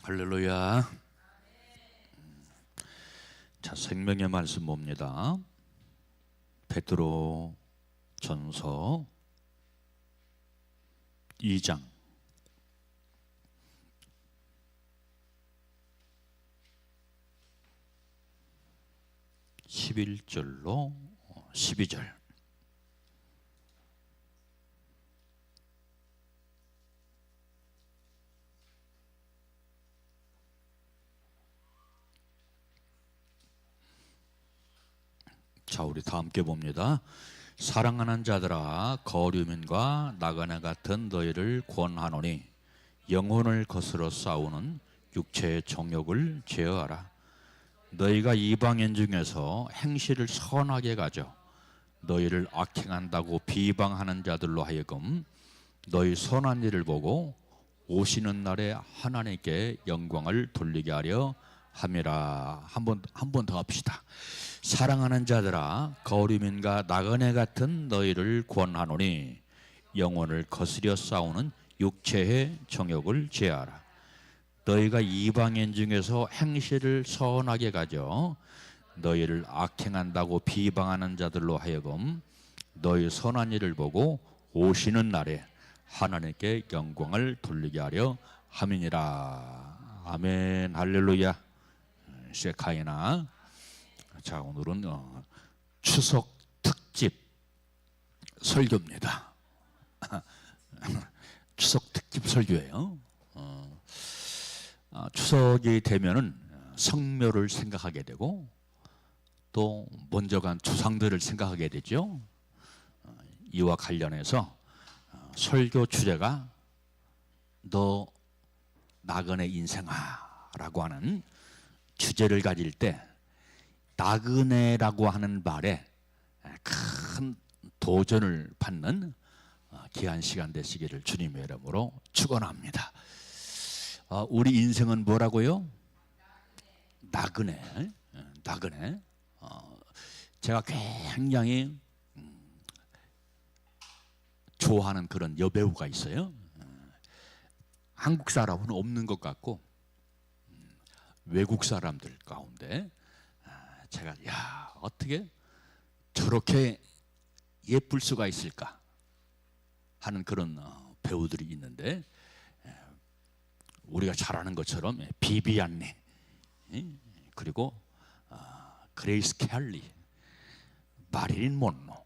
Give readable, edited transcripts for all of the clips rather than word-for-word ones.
할렐루야. 자, 생명의 말씀 봅니다. 베드로 전서 2장 11절로 12절. 자, 우리 다 함께 봅니다. 사랑하는 자들아, 거류민과 나그네 같은 너희를 권하노니 영혼을 거스러 싸우는 육체의 정욕을 제어하라. 너희가 이방인 중에서 행실을 선하게 가져 너희를 악행한다고 비방하는 자들로 하여금 너희 선한 일을 보고 오시는 날에 하나님께 영광을 돌리게 하려 함이라. 한 번 더 합시다. 사랑하는 자들아, 거류민과 나그네 같은 너희를 권하노니 영혼을 거스려 싸우는 육체의 정욕을 제하라. 너희가 이방인 중에서 행실을 선하게 가져 너희를 악행한다고 비방하는 자들로 하여금 너희 선한 일을 보고 오시는 날에 하나님께 영광을 돌리게 하려 함이니라. 아멘. 할렐루야. 셰카이나. 자, 오늘은 추석 특집 설교입니다. 추석 특집 설교예요. 추석이 되면은 성묘를 생각하게 되고 또 먼저 간 조상들을 생각하게 되죠. 이와 관련해서 설교 주제가 너 나그네 인생아라고 하는 주제를 가질 때 나그네라고 하는 말에 큰 도전을 받는 귀한 시간 되시기를 주님의 이름으로 축원합니다. 우리 인생은 뭐라고요? 나그네. 나그네. 제가 굉장히 좋아하는 그런 여배우가 있어요. 한국 사람은 없는 것 같고 외국 사람들 가운데 제가 어떻게 저렇게 예쁠 수가 있을까 하는 그런 배우들이 있는데 우리가 잘 아는 것처럼 비비안 리, 그리고 그레이스 켈리, 마릴린 monroe,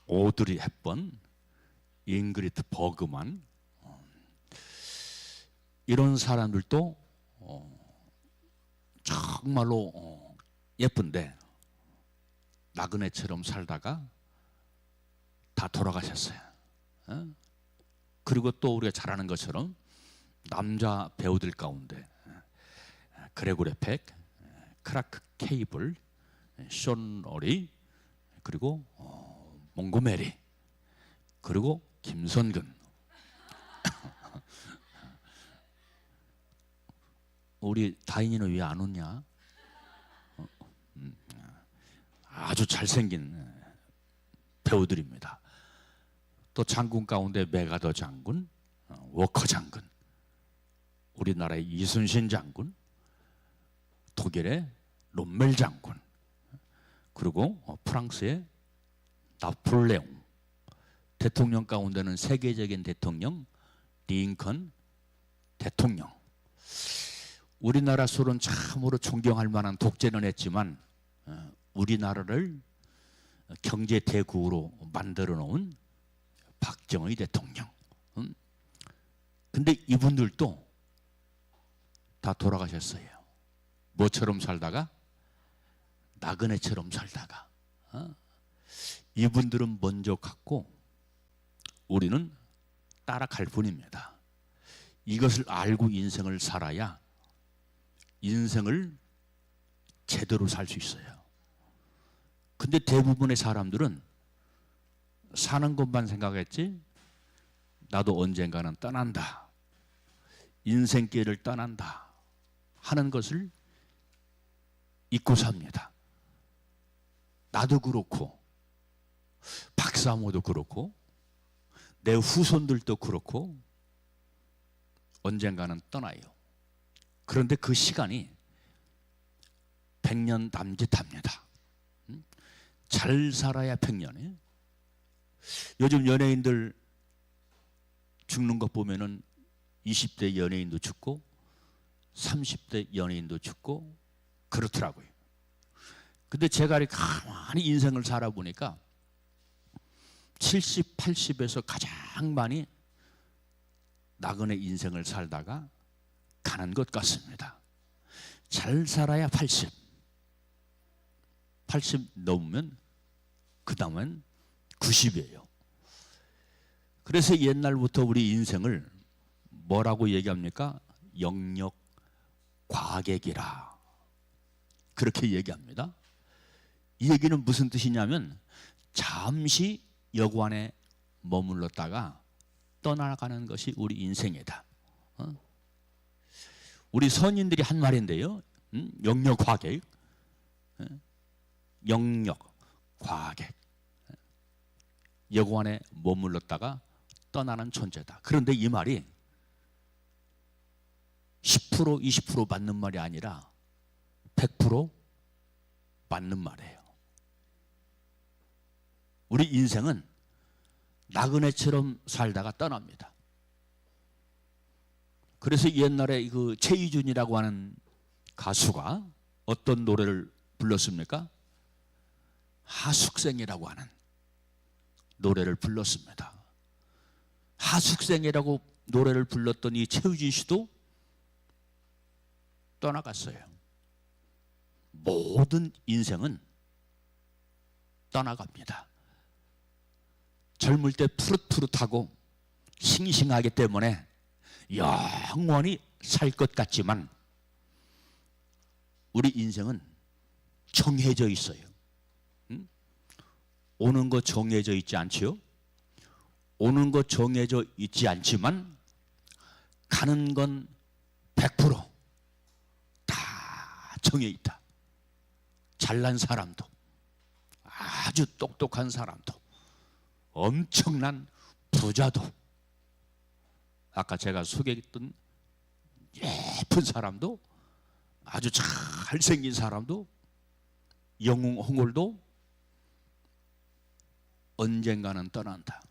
오드리 헵번, 잉그리드 버그만, 이런 사람들도 정말로 예쁜데 나그네처럼 살다가 다 돌아가셨어요. 그리고 또 우리가 잘 아는 것처럼 남자 배우들 가운데 그레고리 팩, 크라크 케이블, 션 어리, 그리고 몽고메리, 그리고 김선근. 우리 다인이는 왜 안 웃냐? 아주 잘생긴 배우들입니다. 또 장군 가운데 메가더 장군, 워커 장군, 우리나라의 이순신 장군, 독일의 롬멜 장군, 그리고 프랑스의 나폴레옹, 대통령 가운데는 세계적인 대통령 링컨 대통령. 우리나라 술은 참으로 존경할 만한 독재는 했지만 우리나라를 경제 대국으로 만들어 놓은 박정희 대통령. 근데 이분들도 다 돌아가셨어요. 뭐처럼 살다가? 나그네처럼 살다가. 이분들은 먼저 갔고 우리는 따라갈 뿐입니다. 이것을 알고 인생을 살아야 인생을 제대로 살 수 있어요. 근데 대부분의 사람들은 사는 것만 생각했지 나도 언젠가는 떠난다, 인생길을 떠난다 하는 것을 잊고 삽니다. 나도 그렇고 박사모도 그렇고 내 후손들도 그렇고 언젠가는 떠나요. 그런데 그 시간이 100년 남짓합니다. 잘 살아야 100년이에요. 요즘 연예인들 죽는 것 보면은 20대 연예인도 죽고 30대 연예인도 죽고 그렇더라고요. 근데 제가 이렇게 가만히 인생을 살아보니까 70, 80에서 가장 많이 나그네 인생을 살다가 가는 것 같습니다. 잘 살아야 80. 80 넘으면 그 다음엔 90이에요. 그래서 옛날부터 우리 인생을 뭐라고 얘기합니까? 영역 과객이라 그렇게 얘기합니다. 이 얘기는 무슨 뜻이냐면 잠시 여관에 머물렀다가 떠나가는 것이 우리 인생이다. 우리 선인들이 한 말인데요. 영역 과객, 영역 과객, 여관에 머물렀다가 떠나는 존재다. 그런데 이 말이 10% 20% 맞는 말이 아니라 100% 맞는 말이에요. 우리 인생은 나그네처럼 살다가 떠납니다. 그래서 옛날에 그 최희준이라고 하는 가수가 어떤 노래를 불렀습니까? 하숙생이라고 하는 노래를 불렀습니다. 하숙생이라고 노래를 불렀던 이 최희준 씨도 떠나갔어요. 모든 인생은 떠나갑니다. 젊을 때 푸릇푸릇하고 싱싱하기 때문에 영원히 살 것 같지만 우리 인생은 정해져 있어요. 오는 거 정해져 있지 않지요? 오는 거 정해져 있지 않지만 가는 건 100% 다 정해 있다. 잘난 사람도 아주 똑똑한 사람도 엄청난 부자도 아까 제가 소개했던 예쁜 사람도 아주 잘생긴 사람도 영웅홍월도 언젠가는 떠난다.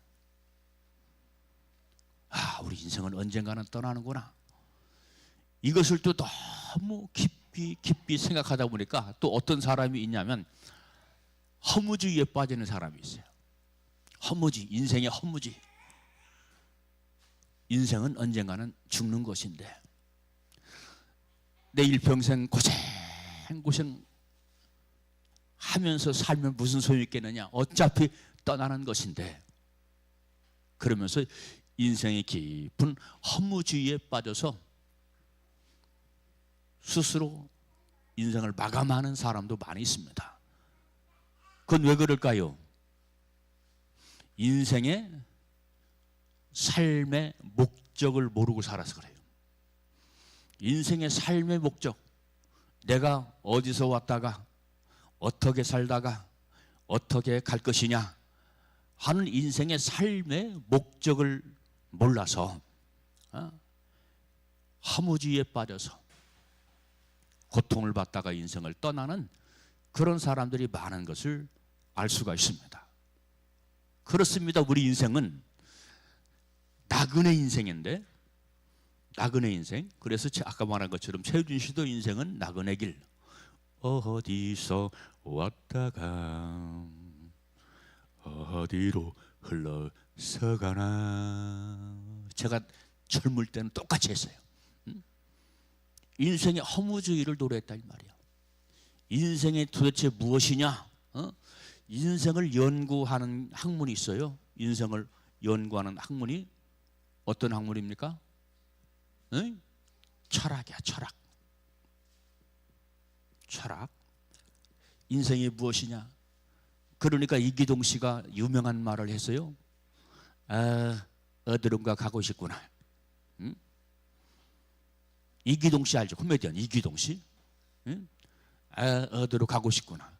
아, 우리 인생은 언젠가는 떠나는구나. 이것을 또 너무 깊이 생각하다 보니까 또 어떤 사람이 있냐면 허무주의에 빠지는 사람이 있어요. 허무주의, 인생의 허무주의. 인생은 언젠가는 죽는 것인데 내 일평생 고생 하면서 살면 무슨 소용이 있겠느냐. 어차피 떠나는 것인데 그러면서 인생의 깊은 허무주의에 빠져서 스스로 인생을 마감하는 사람도 많이 있습니다. 그건 왜 그럴까요? 인생의 삶의 목적을 모르고 살아서 그래요. 인생의 삶의 목적, 내가 어디서 왔다가 어떻게 살다가 어떻게 갈 것이냐 하는 인생의 삶의 목적을 몰라서 허무주의에 빠져서 고통을 받다가 인생을 떠나는 그런 사람들이 많은 것을 알 수가 있습니다. 그렇습니다. 우리 인생은 나그네 인생인데, 나그네 인생. 그래서 아까 말한 것처럼 최유준 씨도 인생은 나그네 길. 어디서 왔다가 어디로 흘러서 가나. 제가 젊을 때는 똑같이 했어요. 인생의 허무주의를 노래했다 이 말이야. 인생이 도대체 무엇이냐? 인생을 연구하는 학문이 있어요. 인생을 연구하는 학문이 어떤 학문입니까? 철학이야, 철학. 철학. 인생이 무엇이냐? 그러니까 이기동 씨가 유명한 말을 했어요. 어디론가 가고 싶구나. 이기동 씨 알죠? 코미디언 이기동 씨. 어디로 가고 싶구나.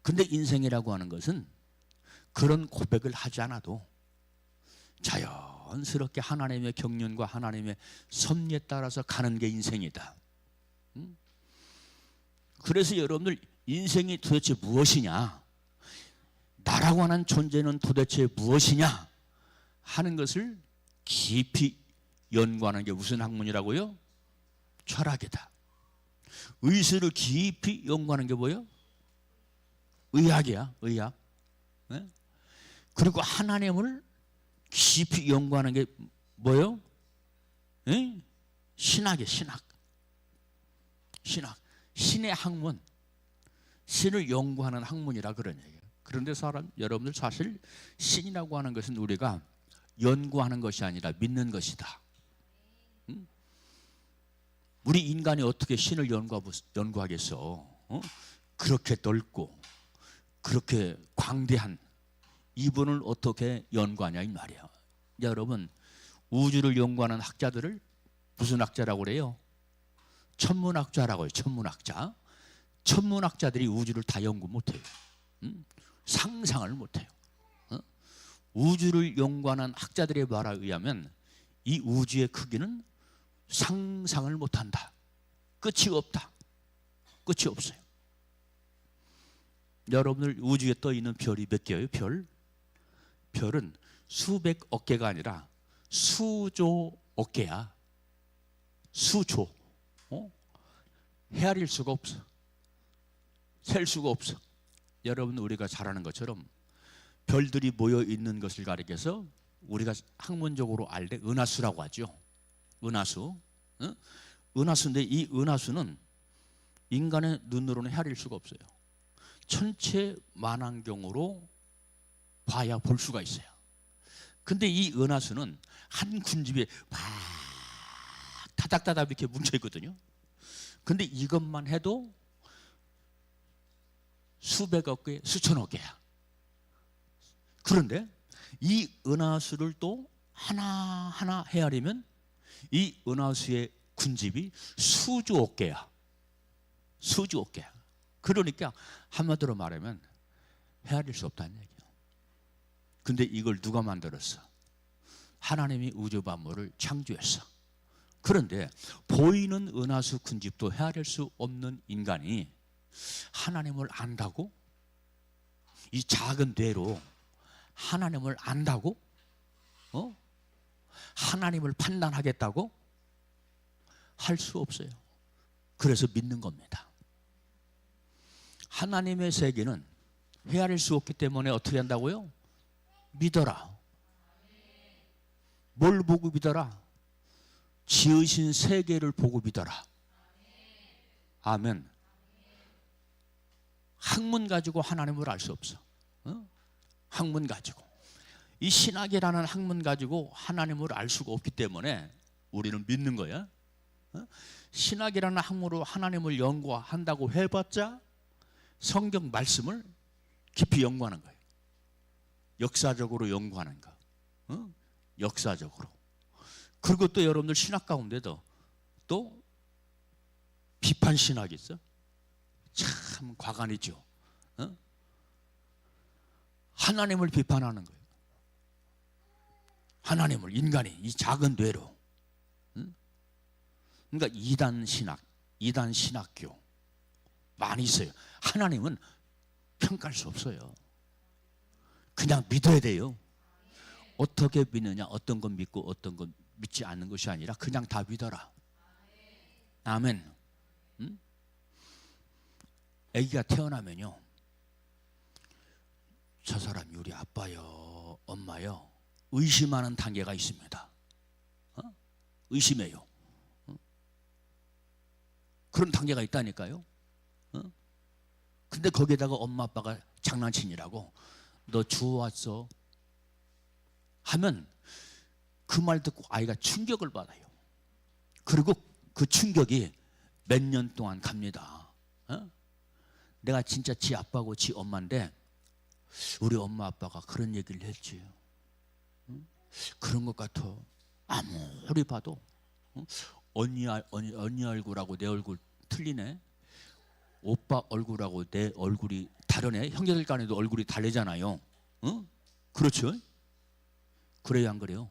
근데 인생이라고 하는 것은 그런 고백을 하지 않아도 자연스럽게 하나님의 경륜과 하나님의 섭리에 따라서 가는 게 인생이다. 그래서 여러분들 인생이 도대체 무엇이냐, 나라고 하는 존재는 도대체 무엇이냐 하는 것을 깊이 연구하는 게 무슨 학문이라고요? 철학이다. 의술을 깊이 연구하는 게 뭐예요? 의학이야, 의학. 네? 그리고 하나님을 깊이 연구하는 게 뭐예요? 네? 신학이에요, 신학. 신학. 신의 학문. 신을 연구하는 학문이라 그런 얘기예요. 그런데 여러분들 사실 신이라고 하는 것은 우리가 연구하는 것이 아니라 믿는 것이다. 우리 인간이 어떻게 신을 연구하겠어? 그렇게 넓고 그렇게 광대한 이분을 어떻게 연구하냐 이 말이야. 여러분, 우주를 연구하는 학자들을 무슨 학자라고 그래요? 천문학자라고 해요. 천문학자. 천문학자들이 우주를 다 연구 못해요. 상상을 못해요. 우주를 연구하는 학자들의 말에 의하면 이 우주의 크기는 상상을 못한다. 끝이 없다. 끝이 없어요. 여러분들 우주에 떠 있는 별이 몇 개예요? 별은 수백억 개가 아니라 수조억 개야. 수조. 헤아릴 수가 없어. 셀 수가 없어. 여러분, 우리가 잘 아는 것처럼 별들이 모여 있는 것을 가리켜서 우리가 학문적으로 알 때 은하수라고 하죠. 은하수. 은하수인데 이 은하수는 인간의 눈으로는 헤아릴 수가 없어요. 천체 만안경으로 봐야 볼 수가 있어요. 근데 이 은하수는 한 군집에 막 타닥타닥 이렇게 뭉쳐 있거든요. 근데 이것만 해도 수백억 개, 수천억 개야. 그런데 이 은하수를 또 하나하나 헤아리면 이 은하수의 군집이 수조억 개야. 수조억 개야. 그러니까 한마디로 말하면 헤아릴 수 없다는 얘기예요. 근데 이걸 누가 만들었어? 하나님이 우주 만물을 창조했어. 그런데 보이는 은하수 군집도 헤아릴 수 없는 인간이 하나님을 안다고? 이 작은 뇌로 하나님을 안다고? 하나님을 판단하겠다고? 할 수 없어요. 그래서 믿는 겁니다. 하나님의 세계는 헤아릴 수 없기 때문에 어떻게 한다고요? 믿어라. 뭘 보고 믿어라? 지으신 세계를 보고 믿어라. 아멘. 학문 가지고 하나님을 알 수 없어. 학문 가지고. 이 신학이라는 학문 가지고 하나님을 알 수가 없기 때문에 우리는 믿는 거야. 신학이라는 학문으로 하나님을 연구한다고 해봤자 성경 말씀을 깊이 연구하는 거예요. 역사적으로 연구하는 거. 역사적으로. 그리고 또 여러분들 신학 가운데도 또 비판 신학이 있어. 참 과간이죠. 하나님을 비판하는 거예요. 하나님을, 인간이 이 작은 뇌로. 그러니까 이단 신학, 이단 신학교 많이 있어요. 하나님은 평가할 수 없어요. 그냥 믿어야 돼요. 어떻게 믿느냐, 어떤 건 믿고 어떤 건 믿지 않는 것이 아니라 그냥 다 믿어라. 아멘. 아기가 태어나면요, 저 사람이 우리 아빠요, 엄마요, 의심하는 단계가 있습니다. 의심해요. 그런 단계가 있다니까요. 근데 거기에다가 엄마 아빠가 장난치니라고 너 주워왔어 하면 그 말 듣고 아이가 충격을 받아요. 그리고 그 충격이 몇 년 동안 갑니다. 내가 진짜 지 아빠고 지 엄마인데 우리 엄마 아빠가 그런 얘기를 했지. 그런 것 같아. 아무리 봐도 언니 얼굴하고 내 얼굴 틀리네. 오빠 얼굴하고 내 얼굴이 다르네. 형제들 간에도 얼굴이 다르잖아요. 그렇죠? 그래요, 안 그래요?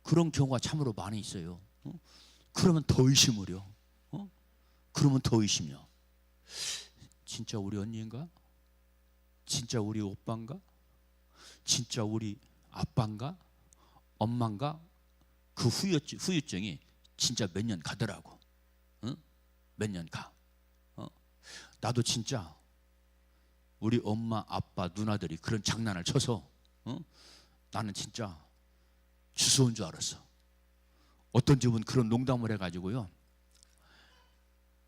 그런 경우가 참으로 많이 있어요. 그러면 더 의심을 해요. 그러면 더 의심이요. 진짜 우리 언니인가? 진짜 우리 오빠인가? 진짜 우리 아빠인가? 엄마인가? 그 후유증이 진짜 몇 년 가더라고. 응? 몇 년 가. 나도 진짜 우리 엄마, 아빠, 누나들이 그런 장난을 쳐서 나는 진짜 주워온 줄 알았어. 어떤 집은 그런 농담을 해가지고요,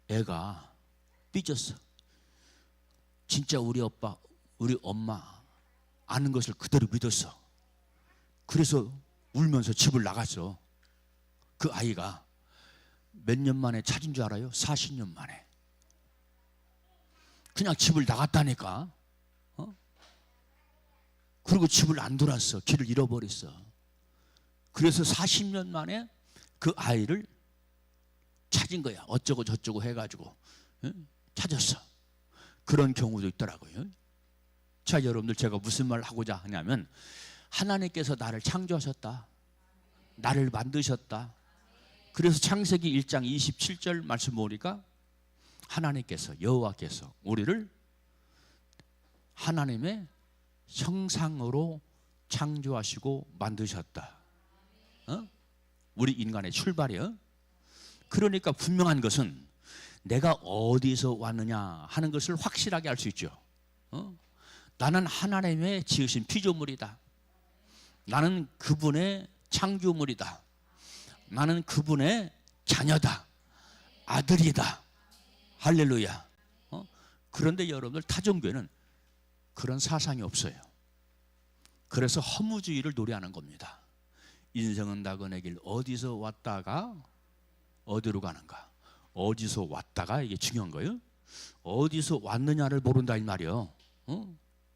애가 삐졌어. 진짜 우리 아빠, 우리 엄마 아는 것을 그대로 믿었어. 그래서 울면서 집을 나갔어. 그 아이가 몇 년 만에 찾은 줄 알아요? 40년 만에. 그냥 집을 나갔다니까. 그리고 집을 안 돌았어. 길을 잃어버렸어. 그래서 40년 만에 그 아이를 찾은 거야. 어쩌고 저쩌고 해가지고 찾았어. 그런 경우도 있더라고요. 자, 여러분들, 제가 무슨 말을 하고자 하냐면, 하나님께서 나를 창조하셨다. 나를 만드셨다. 그래서 창세기 1장 27절 말씀 보니까 하나님께서, 여호와께서 우리를 하나님의 형상으로 창조하시고 만드셨다. 우리 인간의 출발이요. 그러니까 분명한 것은 내가 어디서 왔느냐 하는 것을 확실하게 알 수 있죠. 나는 하나님의 지으신 피조물이다. 나는 그분의 창조물이다. 나는 그분의 자녀다. 아들이다. 할렐루야. 그런데 여러분들, 타종교회는 그런 사상이 없어요. 그래서 허무주의를 노래하는 겁니다. 인생은 나그네 길, 어디서 왔다가 어디로 가는가. 어디서 왔다가 이게 중요한 거예요. 어디서 왔느냐를 모른다 이 말이에요.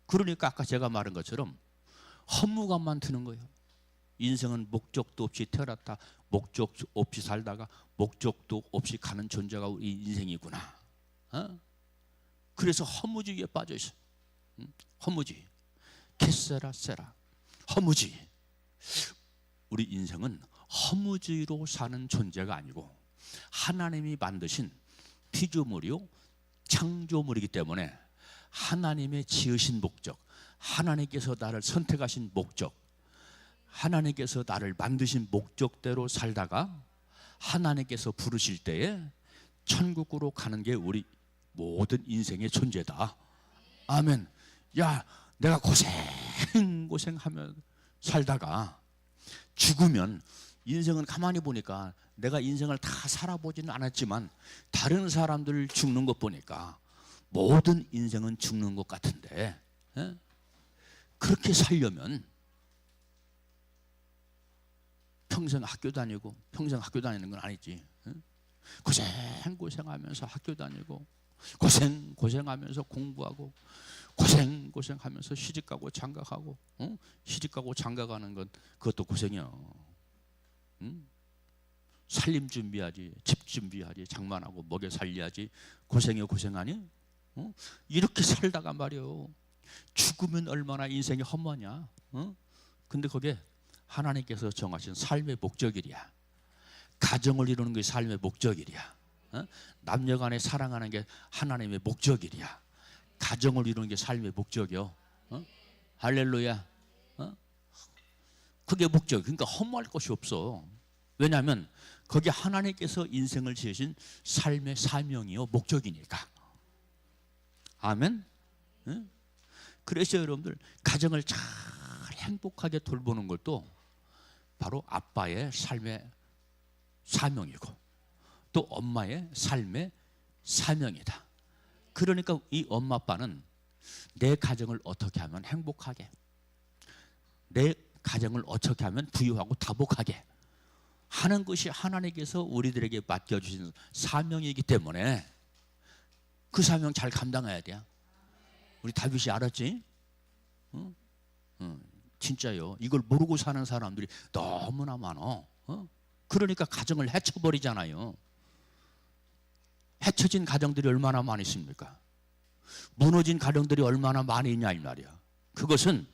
그러니까 아까 제가 말한 것처럼 허무감만 드는 거예요. 인생은 목적도 없이 태어났다, 목적 없이 살다가 목적도 없이 가는 존재가 우리 인생이구나. 그래서 허무주의에 빠져 있어. 허무주의, 캐세라 세라, 허무주의. 우리 인생은 허무주의로 사는 존재가 아니고 하나님이 만드신 피조물이요, 창조물이기 때문에 하나님의 지으신 목적, 하나님께서 나를 선택하신 목적, 하나님께서 나를 만드신 목적대로 살다가 하나님께서 부르실 때에 천국으로 가는 게 우리 모든 인생의 존재다. 아멘. 야, 내가 고생하며 살다가 죽으면, 인생은 가만히 보니까 내가 인생을 다 살아보지는 않았지만 다른 사람들 죽는 것 보니까 모든 인생은 죽는 것 같은데, 그렇게 살려면 평생 학교 다니고, 평생 학교 다니는 건 아니지. 고생하면서 학교 다니고, 고생하면서 공부하고, 고생하면서 시집가고 장가가고, 시집가고 장가가는 건 그것도 고생이야. 살림 준비하지, 집 준비하지, 장만하고 먹여 살려야지. 고생하니? 이렇게 살다가 말이요, 죽으면 얼마나 인생이 험하냐. 근데 그게 하나님께서 정하신 삶의 목적이랴. 가정을 이루는 게 삶의 목적이랴. 남녀간에 사랑하는 게 하나님의 목적이랴. 가정을 이루는 게 삶의 목적이요. 할렐루야. 그게 목적. 그러니까 허무할 것이 없어. 왜냐하면 거기 하나님께서 인생을 지으신 삶의 사명이요, 목적이니까. 아멘. 그래서 여러분들, 가정을 잘 행복하게 돌보는 것도 바로 아빠의 삶의 사명이고 또 엄마의 삶의 사명이다. 그러니까 이 엄마 아빠는 내 가정을 어떻게 하면 행복하게, 내 가정을 어떻게 하면 부유하고 다복하게 하는 것이 하나님께서 우리들에게 맡겨주신 사명이기 때문에 그 사명 잘 감당해야 돼. 우리 다윗이 알았지? 진짜요. 이걸 모르고 사는 사람들이 너무나 많아. 그러니까 가정을 해쳐버리잖아요. 해쳐진 가정들이 얼마나 많이 있습니까? 무너진 가정들이 얼마나 많이 있냐 이 말이야. 그것은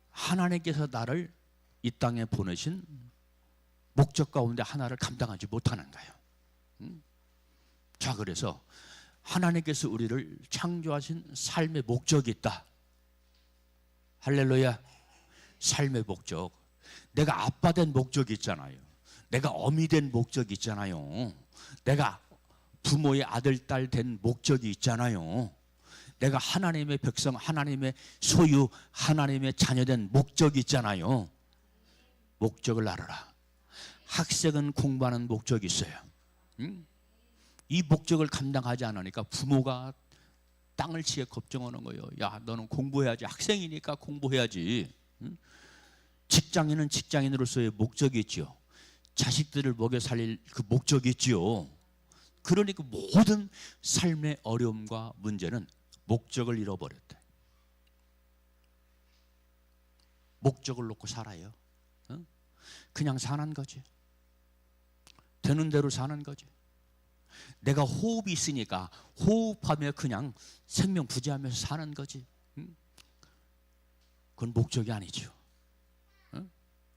하나님께서 나를 이 땅에 보내신 목적 가운데 하나를 감당하지 못하는 거예요. 자, 그래서 하나님께서 우리를 창조하신 삶의 목적이 있다. 할렐루야. 삶의 목적. 내가 아빠 된 목적이 있잖아요. 내가 어미 된 목적이 있잖아요. 내가 부모의 아들, 딸 된 목적이 있잖아요. 내가 하나님의 백성, 하나님의 소유, 하나님의 자녀된 목적이 있잖아요. 목적을 알아라. 학생은 공부하는 목적이 있어요. 이 목적을 감당하지 않으니까 부모가 땅을 치게 걱정하는 거예요. 야, 너는 공부해야지. 학생이니까 공부해야지. 직장인은 직장인으로서의 목적이 있지요. 자식들을 먹여 살릴 그 목적이 있지요. 그러니까 모든 삶의 어려움과 문제는 목적을 잃어버렸대. 목적을 놓고 살아요. 그냥 사는 거지. 되는 대로 사는 거지. 내가 호흡이 있으니까 호흡하며 그냥 생명 부지하면서 사는 거지. 그건 목적이 아니죠.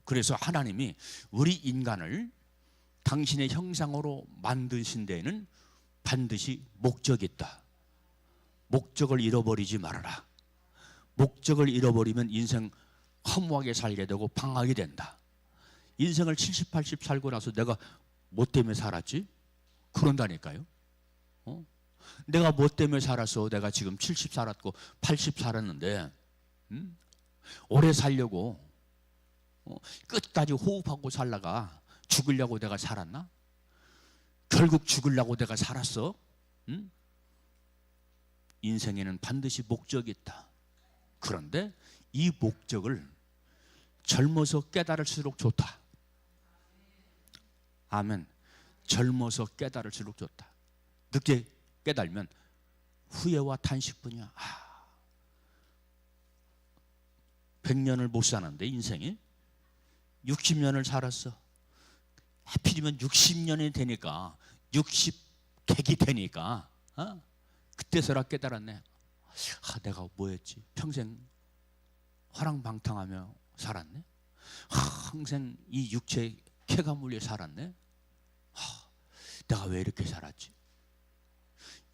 그래서 하나님이 우리 인간을 당신의 형상으로 만드신 데에는 반드시 목적이 있다. 목적을 잃어버리지 말아라. 목적을 잃어버리면 인생 허무하게 살게 되고 방황하게 된다. 인생을 70, 80 살고 나서 내가 뭐 때문에 살았지? 그런다니까요. 내가 뭐 때문에 살아서 내가 지금 70 살았고 80 살았는데 오래 살려고 끝까지 호흡하고 살다가 죽으려고 내가 살았나? 결국 죽으려고 내가 살았어? 인생에는 반드시 목적이 있다. 그런데 이 목적을 젊어서 깨달을수록 좋다. 아멘. 젊어서 깨달을수록 좋다. 늦게 깨달으면 후회와 탄식뿐이야. 100년을 못 사는데 인생이 60년을 살았어. 하필이면 60년이 되니까 60객이 되니까 그때서라 깨달았네. 내가 뭐였지? 평생 화랑방탕하며 살았네. 평생 이 육체에 캐가 물려 살았네. 내가 왜 이렇게 살았지?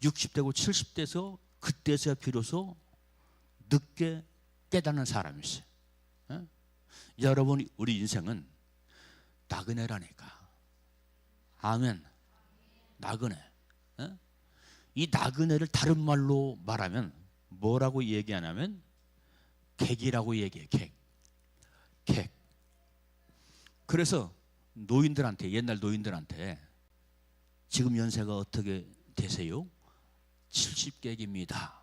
60대고 70대에서 그때서야 비로소 늦게 깨닫는 사람이 있어요. 여러분, 우리 인생은 나그네라니까. 아멘. 나그네. 이 나그네를 다른 말로 말하면 뭐라고 얘기하냐면 객이라고 얘기해. 객. 그래서 노인들한테, 옛날 노인들한테 지금 연세가 어떻게 되세요? 70객입니다.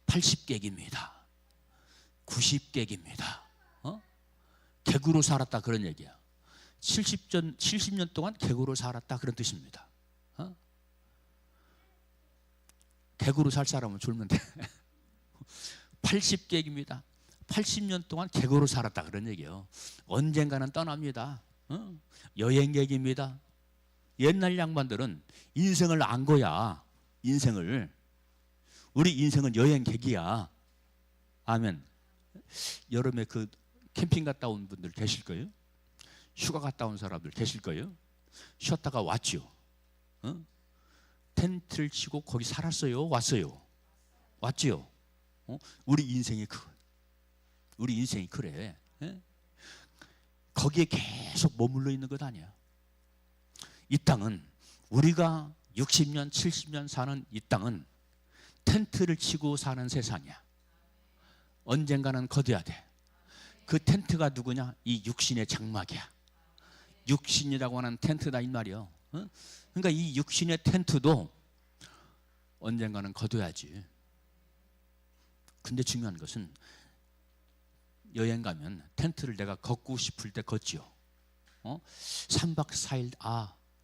80객입니다. 90객입니다. 객으로 살았다 그런 얘기야. 70년 동안 객으로 살았다 그런 뜻입니다. 객으로 살 사람은 졸면 돼. 80객입니다. 80년 동안 객으로 살았다 그런 얘기예요. 언젠가는 떠납니다. 여행객입니다. 옛날 양반들은 인생을 안 거야. 인생을. 우리 인생은 여행객이야. 아멘. 여름에 그 캠핑 갔다 온 분들 계실 거예요? 휴가 갔다 온 사람들 계실 거예요? 쉬었다가 왔죠. 텐트를 치고 거기 살았어요? 왔어요? 왔지요? 우리 인생이 우리 인생이 그래. 거기에 계속 머물러 있는 것 아니야. 이 땅은 우리가 60년, 70년 사는 이 땅은 텐트를 치고 사는 세상이야. 언젠가는 거둬야 돼. 그 텐트가 누구냐? 이 육신의 장막이야. 육신이라고 하는 텐트다 이 말이야. 그러니까 이 육신의 텐트도 언젠가는 거둬야지. 근데 중요한 것은 여행 가면 텐트를 내가 걷고 싶을 때 걷지요. 3박 4일,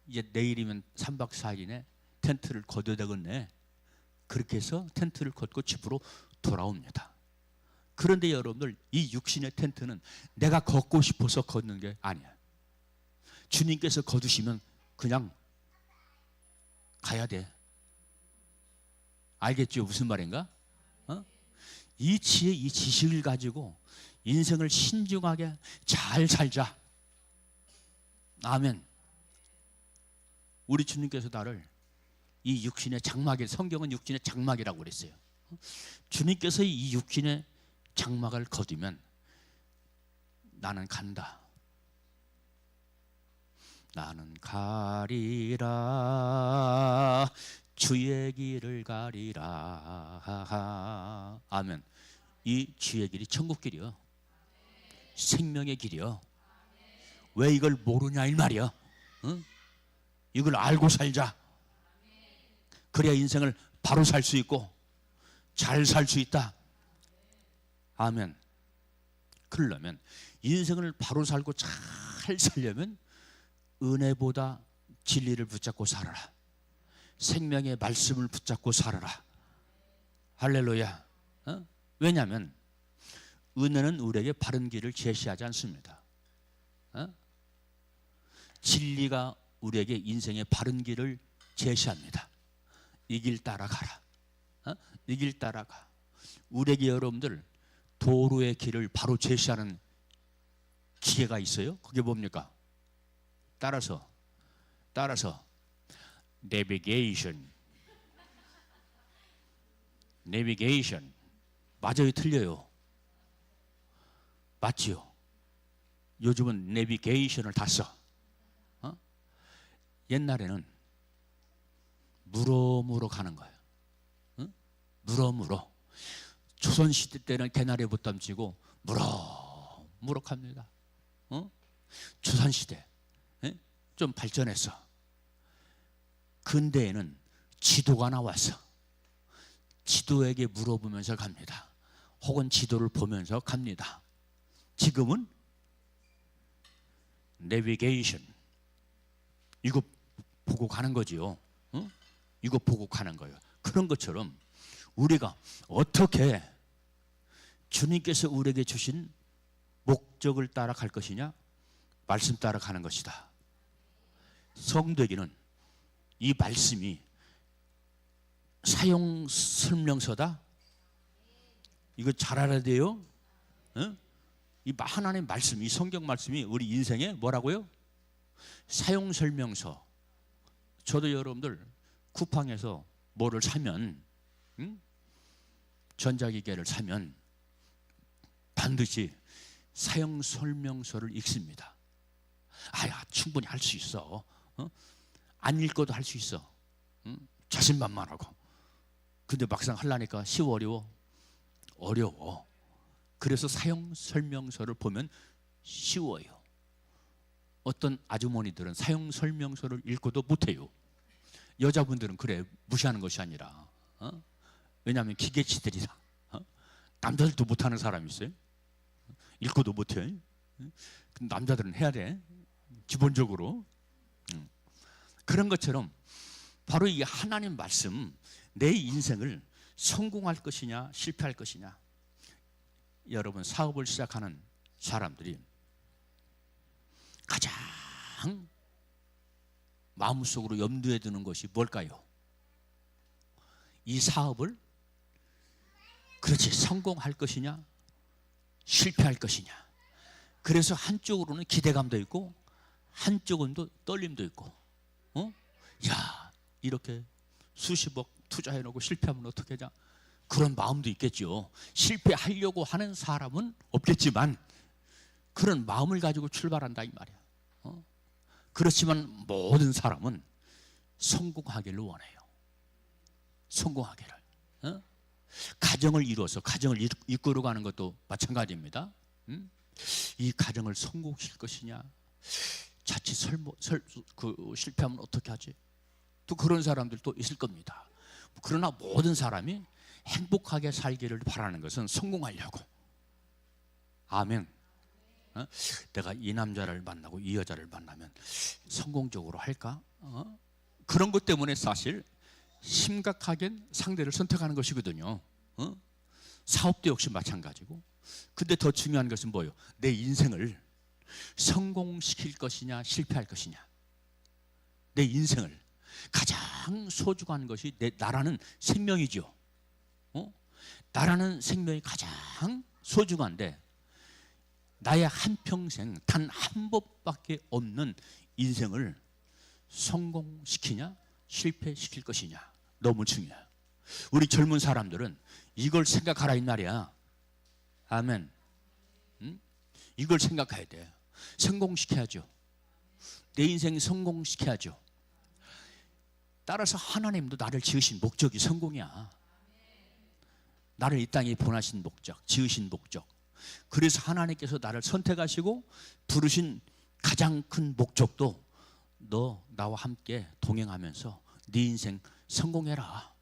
이제 내일이면 3박 4일이네. 텐트를 걷어야 되겠네. 그렇게 해서 텐트를 걷고 집으로 돌아옵니다. 그런데 여러분들, 이 육신의 텐트는 내가 걷고 싶어서 걷는 게 아니야. 주님께서 거두시면 그냥 가야 돼. 알겠죠? 무슨 말인가? 이 지혜, 이 지식을 가지고 인생을 신중하게 잘 살자. 아멘. 우리 주님께서 나를 이 육신의 장막에, 성경은 육신의 장막이라고 그랬어요. 주님께서 이 육신의 장막을 거두면 나는 간다. 나는 가리라. 주의 길을 가리라. 아멘. 이 주의 길이 천국 길이요, 생명의 길이요. 왜 이걸 모르냐 이 말이야. 응? 이걸 알고 살자. 그래야 인생을 바로 살 수 있고 잘 살 수 있다. 아멘. 그러려면, 인생을 바로 살고 잘 살려면 은혜보다 진리를 붙잡고 살아라. 생명의 말씀을 붙잡고 살아라. 할렐루야. 왜냐하면 은혜는 우리에게 바른 길을 제시하지 않습니다. 진리가 우리에게 인생의 바른 길을 제시합니다. 이 길 따라가라. 이 길 따라가. 우리에게 여러분들 도로의 길을 바로 제시하는 기계가 있어요. 그게 뭡니까? 따라서 내비게이션. 맞아요, 틀려요? 맞지요? 요즘은 내비게이션을 다 써. 옛날에는 물어물어 가는 거예요. 물어물어. 조선시대 때는 개나리에 붙담치고 물어물어 갑니다. 조선시대 좀 발전했어. 근대에는 지도가 나왔어. 지도에게 물어보면서 갑니다. 혹은 지도를 보면서 갑니다. 지금은 내비게이션. 이거 보고 가는 거지요. 이거 보고 가는 거예요. 그런 것처럼 우리가 어떻게 주님께서 우리에게 주신 목적을 따라갈 것이냐? 말씀 따라가는 것이다. 성도에게는 이 말씀이 사용 설명서다. 이거 잘 알아야 돼요. 이 하나님의 말씀, 이 성경 말씀이 우리 인생에 뭐라고요? 사용 설명서. 저도 여러분들 쿠팡에서 뭐를 사면, 전자기계를 사면 반드시 사용 설명서를 읽습니다. 아야, 충분히 할 수 있어. 안 읽어도 할 수 있어. 자신만만하고. 근데 막상 하려니까 쉬워, 어려워. 그래서 사용 설명서를 보면 쉬워요. 어떤 아주머니들은 사용 설명서를 읽고도 못해요. 여자분들은 그래, 무시하는 것이 아니라 왜냐하면 기계치들이라. 남자들도 못하는 사람이 있어요. 읽고도 못해. 남자들은 해야 돼, 기본적으로. 그런 것처럼 바로 이 하나님 말씀, 내 인생을 성공할 것이냐 실패할 것이냐. 여러분, 사업을 시작하는 사람들이 가장 마음속으로 염두에 두는 것이 뭘까요? 이 사업을 그렇지 성공할 것이냐 실패할 것이냐. 그래서 한쪽으로는 기대감도 있고 한쪽은 또 떨림도 있고. 야, 이렇게 수십억 투자해놓고 실패하면 어떻게 하냐, 그런 마음도 있겠죠. 실패하려고 하는 사람은 없겠지만 그런 마음을 가지고 출발한다 이 말이야. 그렇지만 모든 사람은 성공하기를 원해요. 성공하기를. 가정을 이루어서 가정을 이끌어가는 것도 마찬가지입니다. 이 가정을 성공시킬 것이냐, 자칫 실패하면 어떻게 하지? 또 그런 사람들도 있을 겁니다. 그러나 모든 사람이 행복하게 살기를 바라는 것은 성공하려고. 아멘. 내가 이 남자를 만나고 이 여자를 만나면 성공적으로 할까? 그런 것 때문에 사실 심각하게 상대를 선택하는 것이거든요. 사업도 역시 마찬가지고. 근데 더 중요한 것은 뭐예요? 내 인생을 성공시킬 것이냐 실패할 것이냐. 내 인생을 가장 소중한 것이 나라는 생명이죠. 나라는 생명이 가장 소중한데 나의 한평생 단 한 번밖에 없는 인생을 성공시키냐 실패시킬 것이냐, 너무 중요해요. 우리 젊은 사람들은 이걸 생각하라 이 말이야. 아멘. 응? 이걸 생각해야 돼. 성공시켜야죠. 내 인생 성공시켜야죠. 따라서 하나님도 나를 지으신 목적이 성공이야. 나를 이 땅에 보내신 목적, 지으신 목적. 그래서 하나님께서 나를 선택하시고 부르신 가장 큰 목적도 너 나와 함께 동행하면서 네 인생 성공해라.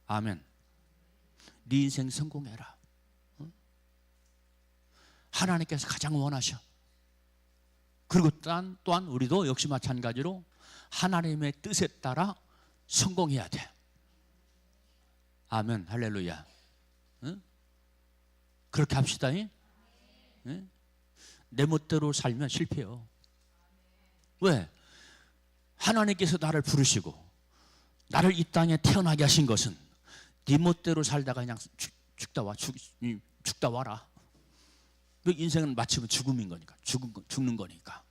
아멘. 네 인생 성공해라. 응? 하나님께서 가장 원하셔. 그리고 또한 우리도 역시 마찬가지로 하나님의 뜻에 따라 성공해야 돼. 아멘. 할렐루야. 응? 그렇게 합시다. 응? 내 멋대로 살면 실패요. 왜? 하나님께서 나를 부르시고 나를 이 땅에 태어나게 하신 것은 네 멋대로 살다가 그냥 죽다 와라. 그 인생은 마치면 죽음인 거니까, 죽는 거니까.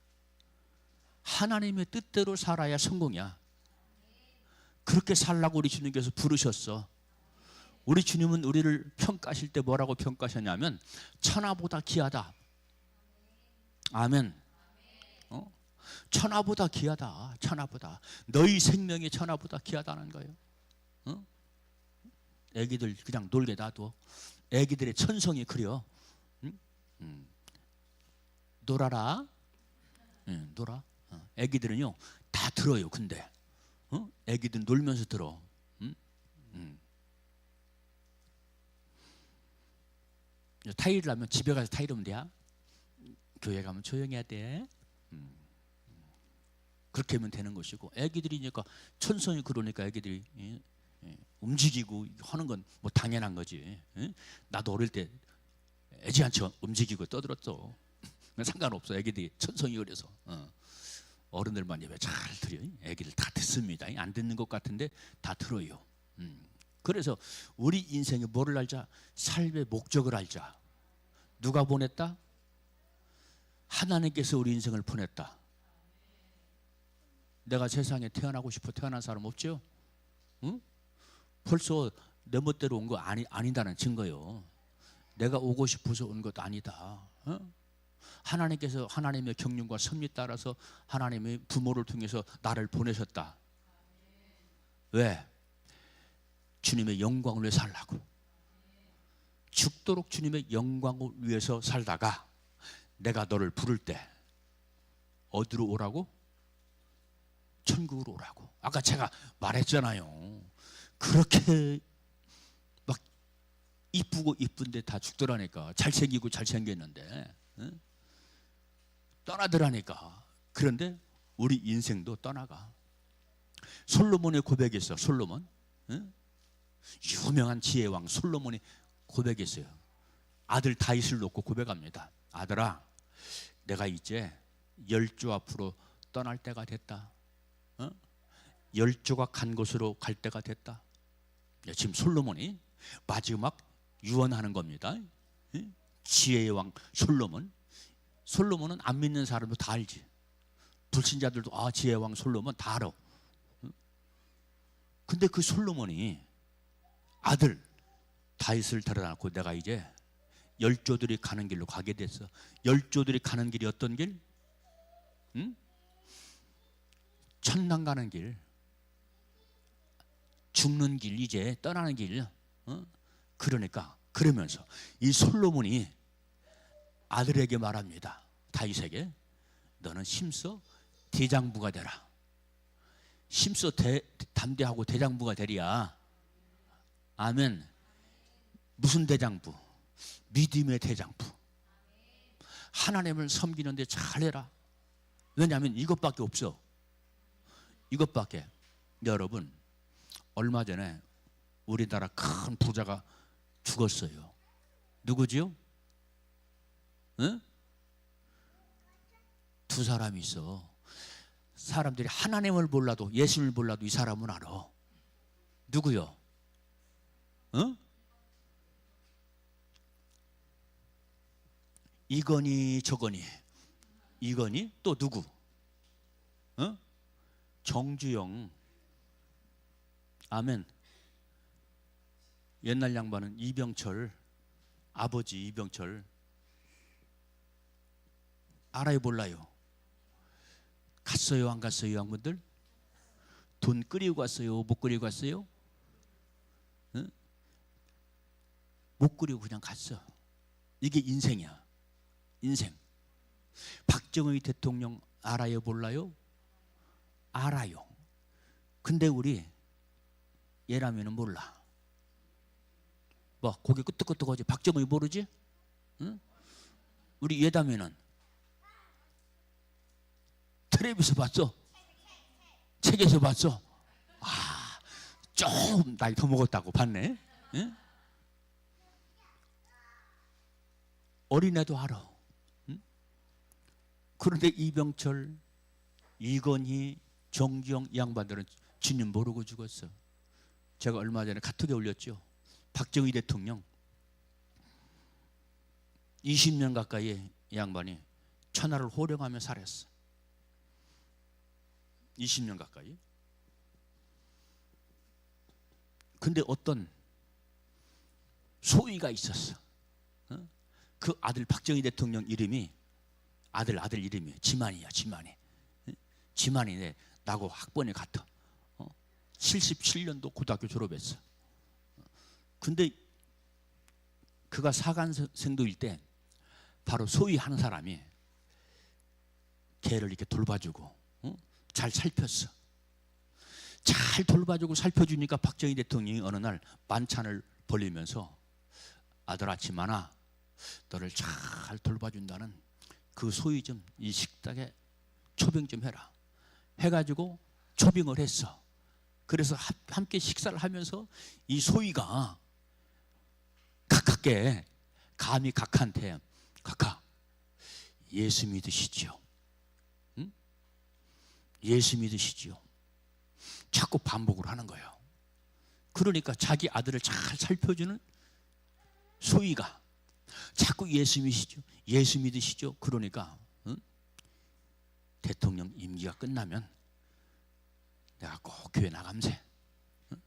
하나님의 뜻대로 살아야 성공이야. 그렇게 살라고 우리 주님께서 부르셨어. 우리 주님은 우리를 평가하실 때 뭐라고 평가하셨냐면 천하보다 귀하다. 아멘. 천하보다 귀하다. 천하보다. 너희 생명이 천하보다 귀하다는 거예요. 애기들 그냥 놀게 놔둬. 애기들의 천성이 그려. 놀아라. 놀아. 애기들은요 다 들어요. 근데 애기들 놀면서 들어. 타일을 하면 집에 가서 타일하면 돼. 교회 가면 조용히 해야 돼. 그렇게 하면 되는 것이고, 애기들이니까 천성이 그러니까 애기들이 움직이고 하는 건 뭐 당연한 거지. 나도 어릴 때 애지한테 움직이고 떠들었어. 상관없어. 애기들이 천성이 그래서. 어른들만 예배 잘 들어요. 애기들 다 듣습니다. 안 듣는 것 같은데 다 들어요. 그래서 우리 인생에 뭐를 알자? 삶의 목적을 알자. 누가 보냈다? 하나님께서 우리 인생을 보냈다. 내가 세상에 태어나고 싶어 태어난 사람 없죠? 응? 벌써 내 멋대로 온 거 아니다는 증거요. 내가 오고 싶어서 온 것도 아니다. 하나님께서 하나님의 경륜과 섭리 따라서 하나님의 부모를 통해서 나를 보내셨다. 왜? 주님의 영광을 위해 살라고. 죽도록 주님의 영광을 위해서 살다가 내가 너를 부를 때 어디로 오라고? 천국으로 오라고. 아까 제가 말했잖아요. 그렇게 막 이쁘고 이쁜데 다 죽더라니까. 잘생기고 잘생겼는데 떠나더라니까. 그런데 우리 인생도 떠나가. 솔로몬의 고백이 있어. 솔로몬. 유명한 지혜왕 솔로몬이 고백했어요. 아들 다윗을 놓고 고백합니다. 아들아, 내가 이제 열조 앞으로 떠날 때가 됐다. 열조가 간 곳으로 갈 때가 됐다. 지금 솔로몬이 마지막 유언하는 겁니다. 지혜의 왕 솔로몬. 솔로몬은 안 믿는 사람도 다 알지. 불신자들도 지혜의 왕 솔로몬 다 알아. 근데 그 솔로몬이 아들 다윗을 데려다 놓고 내가 이제 열조들이 가는 길로 가게 됐어. 열조들이 가는 길이 어떤 길? 천당 가는 길, 죽는 길, 이제 떠나는 길. 그러니까 그러면서 이 솔로몬이 아들에게 말합니다. 다윗에게 너는 심서 대장부가 되라. 심서 담대하고 대장부가 되리야. 아멘. 무슨 대장부? 믿음의 대장부. 하나님을 섬기는데 잘해라. 왜냐하면 이것밖에 없어. 이것밖에. 여러분, 얼마 전에 우리나라 큰 부자가 죽었어요. 누구지요? 응? 두 사람이 있어. 사람들이 하나님을 몰라도 예수를 몰라도 이 사람은 알아. 누구요? 응? 이거니 저거니. 이거니 또 누구? 어? 정주영. 아멘. 옛날 양반은 이병철, 아버지 이병철. 알아요 몰라요? 갔어요 안 갔어요 양분들? 돈 끓이고 갔어요 못 끓이고 갔어요? 응? 못 끓이고 그냥 갔어. 이게 인생이야. 인생. 박정희 대통령 알아요 몰라요? 알아요. 근데 우리 얘라면은 몰라. 뭐 고개 끄덕끄덕하지. 박정희 모르지? 응? 우리 얘다면은 텔레비에서 봤어? 책에서 봤어? 아, 좀 나이 더 먹었다고 봤네. 응? 어린애도 알아. 응? 그런데 이병철, 이건희, 정주영 양반들은 주님 모르고 죽었어. 제가 얼마 전에 카톡에 올렸죠. 박정희 대통령 20년 가까이 양반이 천하를 호령하며 살았어. 20년 가까이. 근데 어떤 소위가 있었어. 어? 그 아들 박정희 대통령 이름이 아들 이름이 지만이야. 지만이. 지만이네. 나하고 학번이 같아. 77년도 고등학교 졸업했어. 근데 그가 사관생도일 때 바로 소위 하는 사람이 걔를 이렇게 돌봐주고 잘 살폈어. 잘 돌봐주고 살펴주니까 박정희 대통령이 어느 날 만찬을 벌리면서 아들아 지만아 너를 잘 돌봐준다는 그 소위 좀 이 식탁에 초빙 좀 해라 해가지고 초빙을 했어. 그래서 함께 식사를 하면서 이 소위가 각하께 감히 각하한테 각하 예수 믿으시지요? 응? 예수 믿으시지요? 자꾸 반복을 하는 거예요. 그러니까 자기 아들을 잘 살펴주는 소위가 자꾸 예수 믿으시죠? 예수 믿으시죠? 그러니까 응? 대통령 임기가 끝나면 내가 꼭 교회 나감세. 응?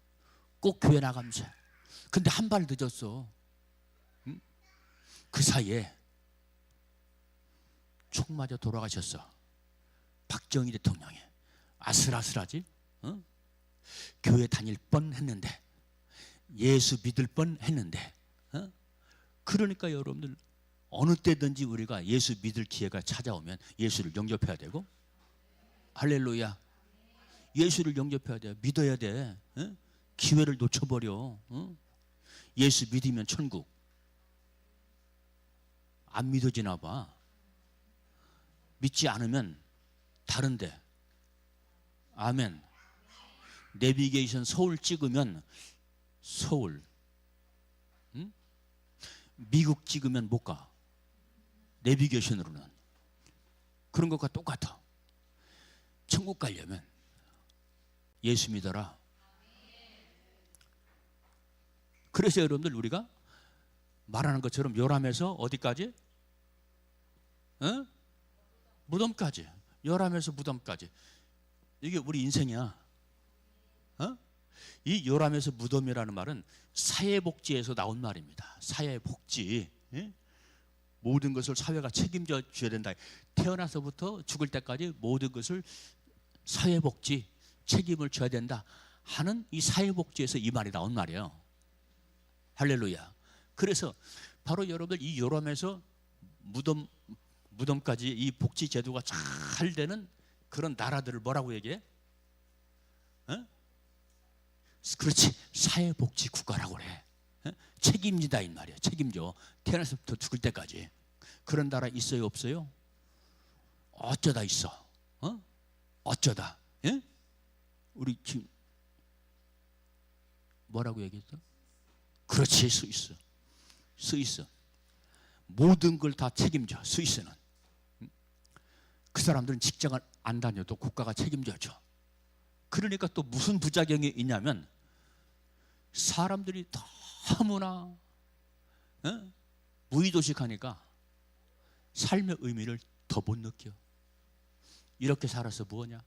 꼭 교회 나감세. 근데 한 발 늦었어. 응? 그 사이에 총 맞아 돌아가셨어. 박정희 대통령이. 아슬아슬하지? 어? 교회 다닐 뻔했는데 예수 믿을 뻔했는데 어? 그러니까 여러분들 어느 때든지 우리가 예수 믿을 기회가 찾아오면 예수를 영접해야 되고 할렐루야. 예수를 영접해야 돼. 믿어야 돼. 어? 기회를 놓쳐버려. 어? 예수 믿으면 천국. 안 믿어지나 봐. 믿지 않으면 다른데. 아멘. 내비게이션 서울 찍으면 서울. 응? 미국 찍으면 못 가. 내비게이션으로는. 그런 것과 똑같아. 천국 가려면 예수 믿어라. 그래서 여러분들 우리가 말하는 것처럼 요람에서 어디까지? 어? 무덤까지. 요람에서 무덤까지. 이게 우리 인생이야. 어? 이 요람에서 무덤이라는 말은 사회복지에서 나온 말입니다. 사회복지. 예? 모든 것을 사회가 책임져 줘야 된다. 태어나서부터 죽을 때까지 모든 것을 사회복지 책임을 져야 된다 하는 이 사회복지에서 이 말이 나온 말이에요. 할렐루야. 그래서 바로 여러분들 이 요람에서 무덤까지 이 복지 제도가 잘 되는 그런 나라들을 뭐라고 얘기해? 어? 그렇지. 사회복지 국가라고 그래. 어? 책임지다 이 말이야. 책임져. 태어나서부터 죽을 때까지. 그런 나라 있어요 없어요? 어쩌다 있어. 어? 어쩌다. 예? 우리 지금 뭐라고 얘기했어? 그렇지. 스위스. 스위스. 모든 걸 다 책임져. 스위스는. 그 사람들은 직장을 안 다녀도 국가가 책임져줘. 그러니까 또 무슨 부작용이 있냐면 사람들이 너무나 무의도식하니까 삶의 의미를 더 못 느껴. 이렇게 살아서 뭐냐?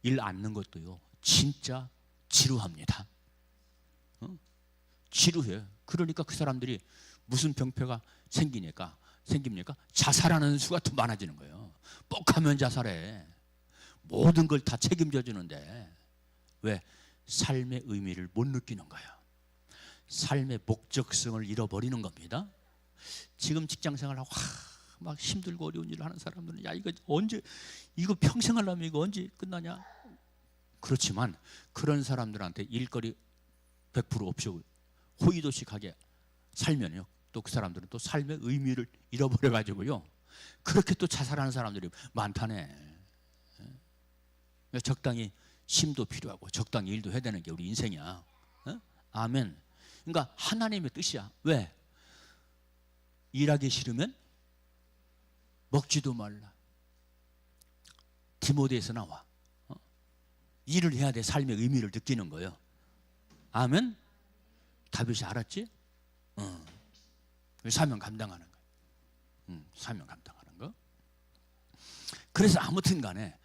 일 않는 것도요 진짜 지루합니다. 지루해. 그러니까 그 사람들이 무슨 병폐가 생깁니까? 자살하는 수가 더 많아지는 거예요. 뻑하면 자살해. 모든 걸 다 책임져 주는데 왜? 삶의 의미를 못 느끼는 거예요. 삶의 목적성을 잃어버리는 겁니다. 지금 직장생활하고 막 힘들고 어려운 일을 하는 사람들은 야 이거 언제, 이거 평생 하려면 이거 언제 끝나냐? 그렇지만 그런 사람들한테 일거리 100% 없이 호의도식하게 살면요 또 그 사람들은 또 삶의 의미를 잃어버려 가지고요 그렇게 또 자살하는 사람들이 많다네. 적당히 쉼도 필요하고 적당히 일도 해야 되는 게 우리 인생이야. 아멘. 그러니까 하나님의 뜻이야. 왜? 일하기 싫으면 먹지도 말라. 디모데에서 나와. 일을 해야 돼. 삶의 의미를 느끼는 거예요. 아멘. 다윗이 알았지? 사명 감당하는 거예요. 사명 감당하는 거. 그래서 아무튼 간에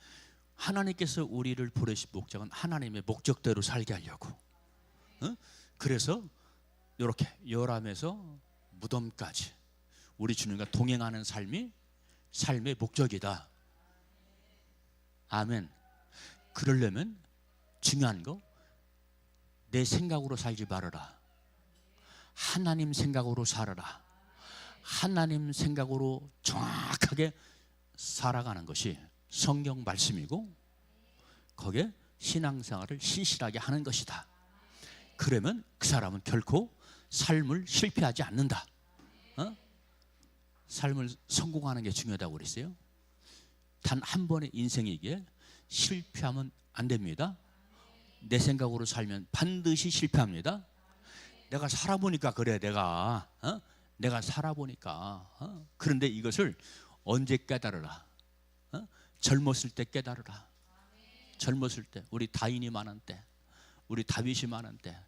하나님께서 우리를 보내신 목적은 하나님의 목적대로 살게 하려고. 그래서 이렇게 요람에서 무덤까지 우리 주님과 동행하는 삶이 삶의 목적이다. 아멘. 그러려면 중요한 거, 내 생각으로 살지 말아라. 하나님 생각으로 살아라. 하나님 생각으로 정확하게 살아가는 것이 성경 말씀이고 거기에 신앙생활을 신실하게 하는 것이다. 그러면 그 사람은 결코 삶을 실패하지 않는다. 삶을 성공하는 게 중요하다고 그랬어요. 단 한 번의 인생이기에 실패하면 안 됩니다. 내 생각으로 살면 반드시 실패합니다. 내가 살아보니까 그래. 내가 살아보니까. 그런데 이것을 언제 깨달으라? 젊었을 때 깨달으라. 젊었을 때, 우리 다인이 많은 때, 우리 다윗이 많은 때,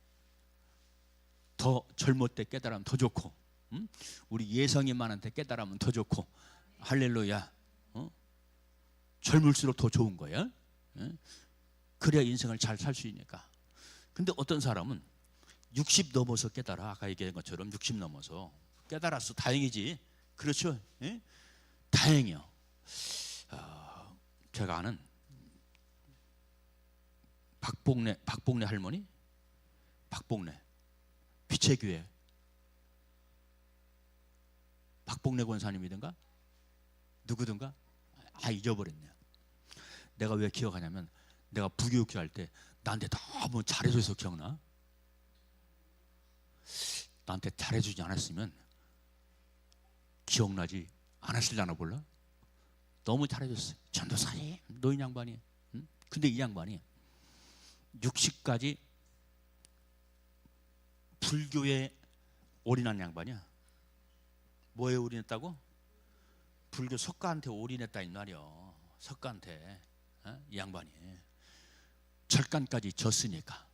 더 젊을 때 깨달으면 더 좋고, 우리 예성이 많은 때 깨달으면 더 좋고. 할렐루야. 젊을수록 더 좋은 거예요. 그래야 인생을 잘 살 수 있으니까. 근데 어떤 사람은 60 넘어서 깨달아. 아까 얘기한 것처럼 60 넘어서 깨달았어. 다행이지. 그렇죠? 예? 다행이요. 제가 아는 박복래 할머니, 박복래 빛의 교회 박복래 권사님이든가 누구든가 잊어버렸네요. 내가 왜 기억하냐면 내가 부교육자 할 때 나한테 너무 잘해줘서 기억나? 나한테 잘해주지 않았으면 기억나지 않았을려나 몰라? 너무 잘해줬어요. 전도사님, 노인 양반이. 근데 이 양반이 60까지 불교에 올인한 양반이야. 뭐에 올인했다고? 불교 석가한테 올인했다 이 말이야. 석가한테. 이 양반이 절간까지 졌으니까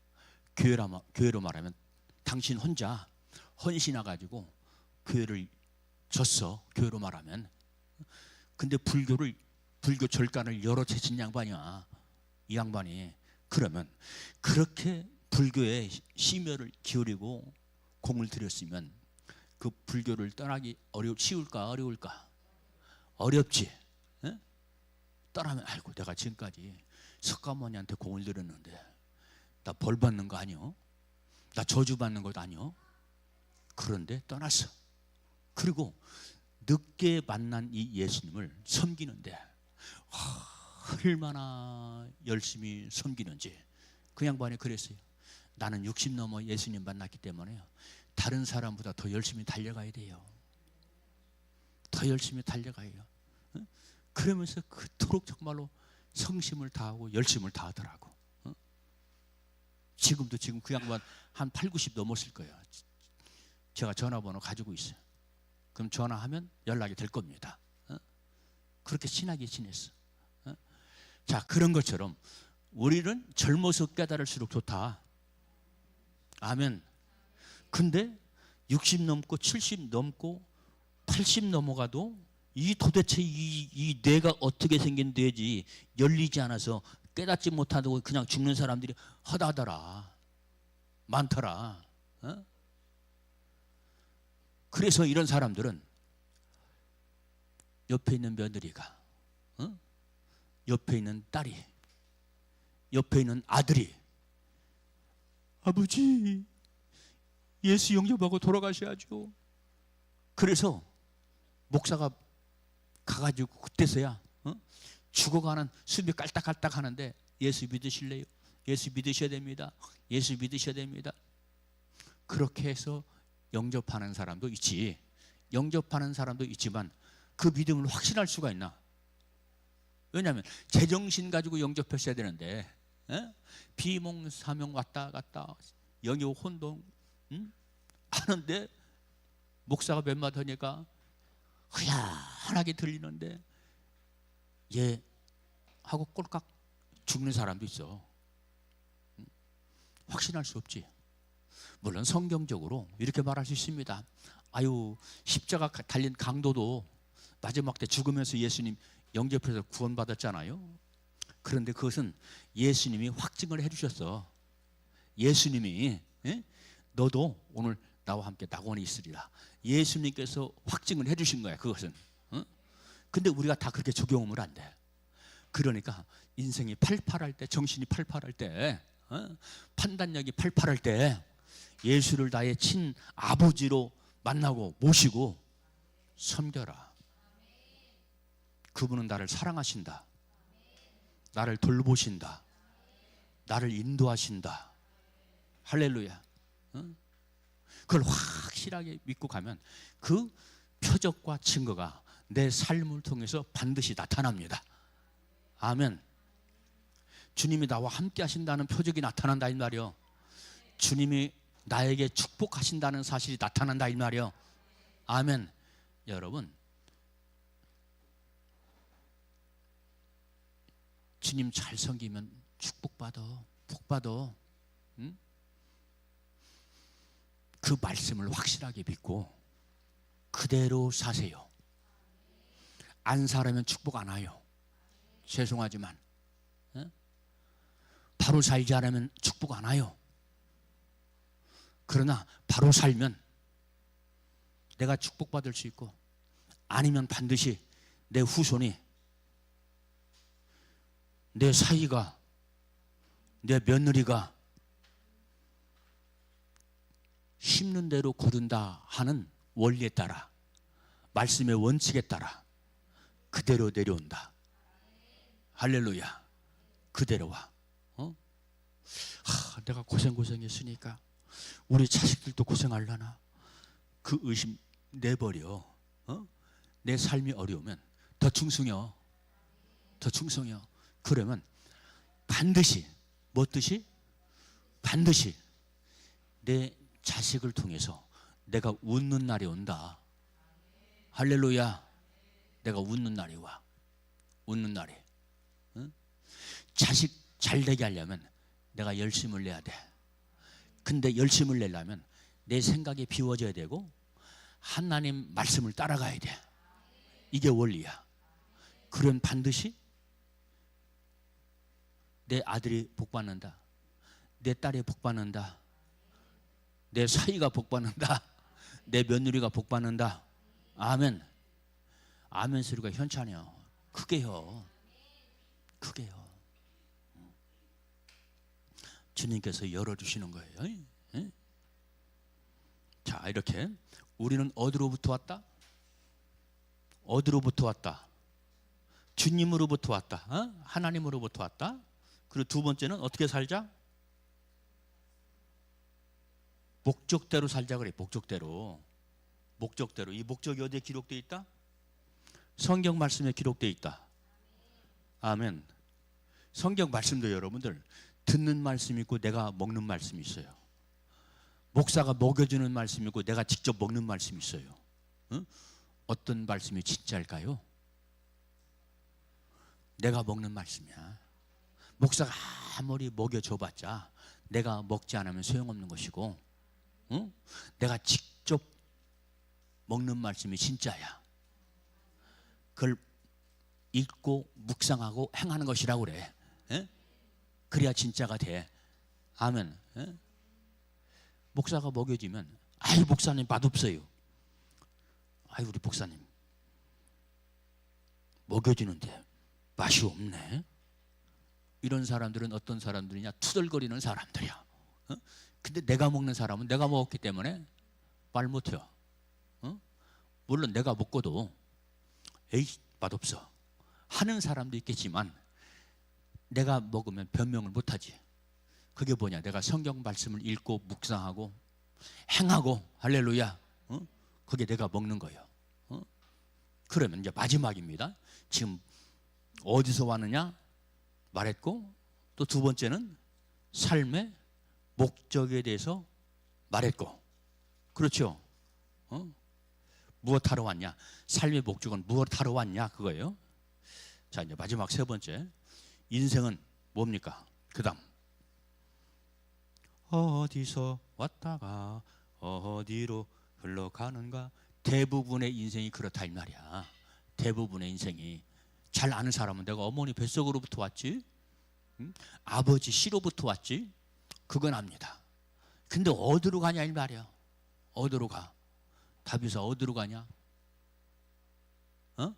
교회로 말하면 당신 혼자 헌신해가지고 교회를 졌어. 교회로 말하면. 근데 불교 절간을 여러 채 진 양반이야. 이 양반이. 그러면 그렇게 불교에 심혈을 기울이고 공을 들였으면 그 불교를 떠나기 쉬울까 어려울까? 어렵지. 에? 떠나면 아이고 내가 지금까지 석가모니한테 공을 들였는데 나 벌 받는 거 아니요? 나 저주 받는 것도 아니요? 그런데 떠났어. 그리고 늦게 만난 이 예수님을 섬기는데 얼마나 열심히 섬기는지. 그 양반이 그랬어요. 나는 60 넘어 예수님 만났기 때문에 다른 사람보다 더 열심히 달려가야 돼요. 더 열심히 달려가요. 그러면서 그토록 정말로 성심을 다하고 열심을 다하더라고. 지금 그 양반 한 8, 90 넘었을 거예요. 제가 전화번호 가지고 있어요. 그럼 전화하면 연락이 될 겁니다. 그렇게 친하게 지냈어. 자, 그런 것처럼 우리는 젊어서 깨달을수록 좋다. 아멘. 근데 60 넘고 70 넘고 80 넘어가도 도대체 이 뇌가 어떻게 생긴 뇌지 열리지 않아서 깨닫지 못하고 그냥 죽는 사람들이 허다하더라, 많더라. 어? 그래서 이런 사람들은 옆에 있는 며느리가, 어? 옆에 있는 딸이, 옆에 있는 아들이, 아버지 예수 영접하고 돌아가셔야죠. 그래서 목사가 가가지고 그때서야 죽어가는 숨이 깔딱깔딱 하는데, 예수 믿으실래요? 예수 믿으셔야 됩니다. 예수 믿으셔야 됩니다. 그렇게 해서 영접하는 사람도 있지. 영접하는 사람도 있지만 그 믿음을 확신할 수가 있나? 왜냐하면 제정신 가지고 영접했어야 되는데, 비몽사몽 왔다 갔다 영유 혼동 하는데, 목사가 몇 마디 하니까 희한하게 들리는데 예 하고 꼴깍 죽는 사람도 있어. 확신할 수 없지. 물론 성경적으로 이렇게 말할 수 있습니다. 아유, 십자가 달린 강도도 마지막 때 죽으면서 예수님 영접해서 구원받았잖아요. 그런데 그것은 예수님이 확증을 해주셨어. 예수님이 너도 오늘 나와 함께 낙원에 있으리라, 예수님께서 확증을 해주신 거야, 그것은. 근데 우리가 다 그렇게 적용하면 안 돼. 그러니까 인생이 팔팔할 때, 정신이 팔팔할 때, 판단력이 팔팔할 때 예수를 나의 친 아버지로 만나고 모시고 섬겨라. 그분은 나를 사랑하신다, 나를 돌보신다, 나를 인도하신다. 할렐루야. 그걸 확실하게 믿고 가면 그 표적과 증거가 내 삶을 통해서 반드시 나타납니다. 아멘. 주님이 나와 함께 하신다는 표적이 나타난다 이 말이요. 주님이 나에게 축복하신다는 사실이 나타난다 이 말이요. 아멘. 여러분, 주님 잘 섬기면 축복받아, 복받아. 응? 그 말씀을 확실하게 믿고 그대로 사세요. 안 살면 축복 안 와요. 죄송하지만 바로 살지 않으면 축복 안 와요. 그러나 바로 살면 내가 축복받을 수 있고, 아니면 반드시 내 후손이, 내 사위가, 내 며느리가 심는 대로 거둔다 하는 원리에 따라, 말씀의 원칙에 따라 그대로 내려온다. 할렐루야. 그대로 와. 내가 고생했으니까 우리 자식들도 고생하려나? 그 의심 내버려. 내 삶이 어려우면 더 충성여, 더 충성여. 그러면 반드시, 뭐 뜻이? 반드시 내 자식을 통해서 내가 웃는 날이 온다. 할렐루야. 내가 웃는 날이 와. 웃는 날이. 자식 잘 되게 하려면 내가 열심을 내야 돼. 근데 열심을 내려면 내 생각이 비워져야 되고 하나님 말씀을 따라가야 돼. 이게 원리야. 그럼 반드시 내 아들이 복받는다, 내 딸이 복받는다, 내 사위가 복받는다, 내 며느리가 복받는다. 아멘. 아멘 소리가 현찬이요. 크게요. 크게요. 주님께서 열어주시는 거예요. 자, 이렇게 우리는 어디로부터 왔다? 어디로부터 왔다? 주님으로부터 왔다. 하나님으로부터 왔다. 그리고 두 번째는 어떻게 살자? 목적대로 살자 그래. 목적대로. 목적대로. 이 목적이 어디에 기록되어 있다? 성경 말씀에 기록되어 있다. 아멘. 성경 말씀도 여러분들 듣는 말씀이 있고 내가 먹는 말씀이 있어요. 목사가 먹여주는 말씀이 있고 내가 직접 먹는 말씀이 있어요. 어떤 말씀이 진짜일까요? 내가 먹는 말씀이야. 목사가 아무리 먹여줘봤자 내가 먹지 않으면 소용없는 것이고, 내가 직접 먹는 말씀이 진짜야. 그걸 읽고 묵상하고 행하는 것이라고 그래. 그래야 진짜가 돼. 아멘. 예? 목사가 먹여주면 아이 목사님 맛없어요. 아이 우리 목사님 먹여주는데 맛이 없네. 이런 사람들은 어떤 사람들이냐? 투덜거리는 사람들이야. 어? 근데 내가 먹는 사람은 내가 먹었기 때문에 말 못해요. 어? 물론 내가 먹고도 에이 맛없어 하는 사람도 있겠지만 내가 먹으면 변명을 못하지. 그게 뭐냐? 내가 성경 말씀을 읽고 묵상하고 행하고 할렐루야. 어? 그게 내가 먹는 거예요. 어? 그러면 이제 마지막입니다. 지금 어디서 왔느냐 말했고, 또 두 번째는 삶의 목적에 대해서 말했고, 그렇죠? 어? 무엇하러 왔냐? 삶의 목적은 무엇하러 왔냐? 그거예요. 자, 이제 마지막 세 번째, 인생은 뭡니까? 그 다음 어디서 왔다가 어디로 흘러가는가? 대부분의 인생이 그렇다 이 말이야. 대부분의 인생이. 잘 아는 사람은 내가 어머니 뱃속으로부터 왔지, 응? 아버지 씨로부터 왔지, 그건 압니다. 근데 어디로 가냐 이 말이야. 어디로 가? 다윗아 어디로 가냐? 어?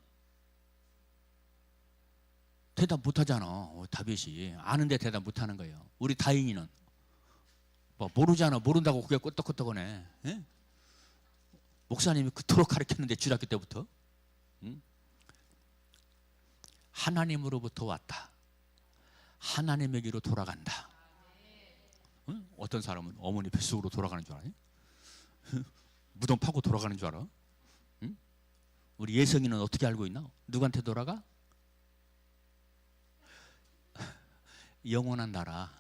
대답 못하잖아. 다윗이 아는데 대답 못하는 거예요. 우리 다인이는 뭐 모르잖아. 모른다고 그게 끄떡끄떡하네. 예? 목사님이 그토록 가르쳤는데 주일학교 때부터. 응? 하나님으로부터 왔다. 하나님에게로 돌아간다. 응? 어떤 사람은 어머니 뱃속으로 돌아가는 줄 알아요? 무덤 파고 돌아가는 줄 알아? 응? 우리 예성이는 어떻게 알고 있나? 누구한테 돌아가? 영원한 나라,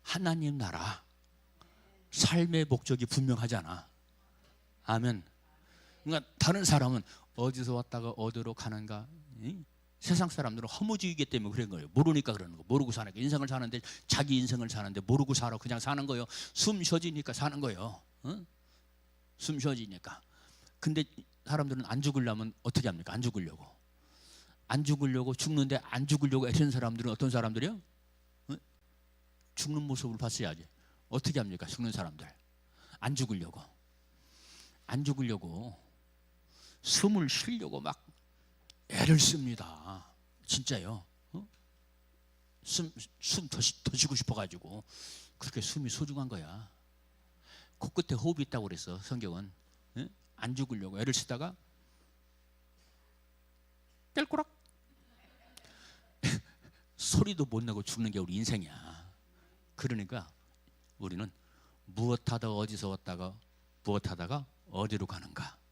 하나님 나라. 삶의 목적이 분명하잖아. 아멘. 그러니까 다른 사람은 어디서 왔다가 어디로 가는가? 응? 세상 사람들은 허무주의이기 때문에 그런 거예요. 모르니까 그러는 거. 모르고 사는 거. 인생을 사는데 자기 인생을 사는데 모르고 살아. 그냥 사는 거예요. 숨 쉬어지니까 사는 거예요. 어? 숨 쉬어지니까. 근데 사람들은 안 죽으려면 어떻게 합니까? 안 죽으려고. 안 죽으려고 죽는데 안 죽으려고 애쓰는 사람들은 어떤 사람들이요? 어? 죽는 모습을 봤어야지. 어떻게 합니까? 죽는 사람들. 안 죽으려고. 안 죽으려고 숨을 쉬려고 막 애를 씁니다. 진짜요. 어? 숨 더 쉬고 싶어가지고. 그렇게 숨이 소중한 거야. 코끝에 호흡이 있다고 그랬어 성경은. 예? 안 죽으려고 애를 쓰다가 뗄꼬락 소리도 못 내고 죽는 게 우리 인생이야. 그러니까 우리는 무엇하다 어디서 왔다가 무엇하다가 어디로 가는가.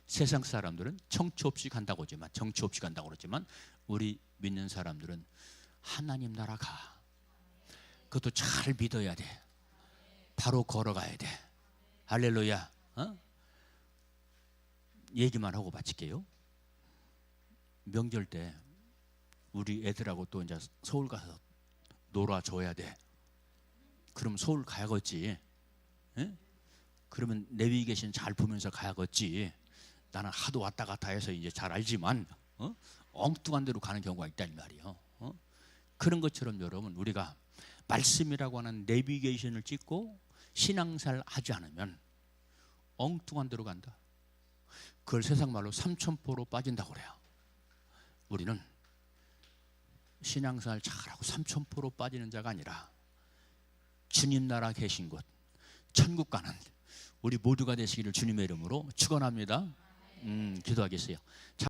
세상 사람들은 정처 없이 간다고 하지만, 정처 없이 간다고 그러지만 우리 믿는 사람들은 하나님 나라 가. 그것도 잘 믿어야 돼. 바로 걸어가야 돼. 할렐루야. 어? 얘기만 하고 마칠게요. 명절 때 우리 애들하고 또 이제 서울 가서 놀아줘야 돼. 그럼 서울 가야겠지. 예? 그러면 내비게이션 잘 보면서 가야겠지. 나는 하도 왔다 갔다 해서 이제 잘 알지만 엉뚱한 데로 가는 경우가 있다 이 말이에요. 그런 것처럼 여러분, 우리가 말씀이라고 하는 내비게이션을 찍고 신앙생활 하지 않으면 엉뚱한 데로 간다. 그걸 세상 말로 삼천포로 빠진다고 그래요. 우리는 신앙생활 잘하고 삼천포로 빠지는 자가 아니라 주님 나라 계신 곳 천국 가는 우리 모두가 되시기를 주님의 이름으로 축원합니다. 기도하겠어요.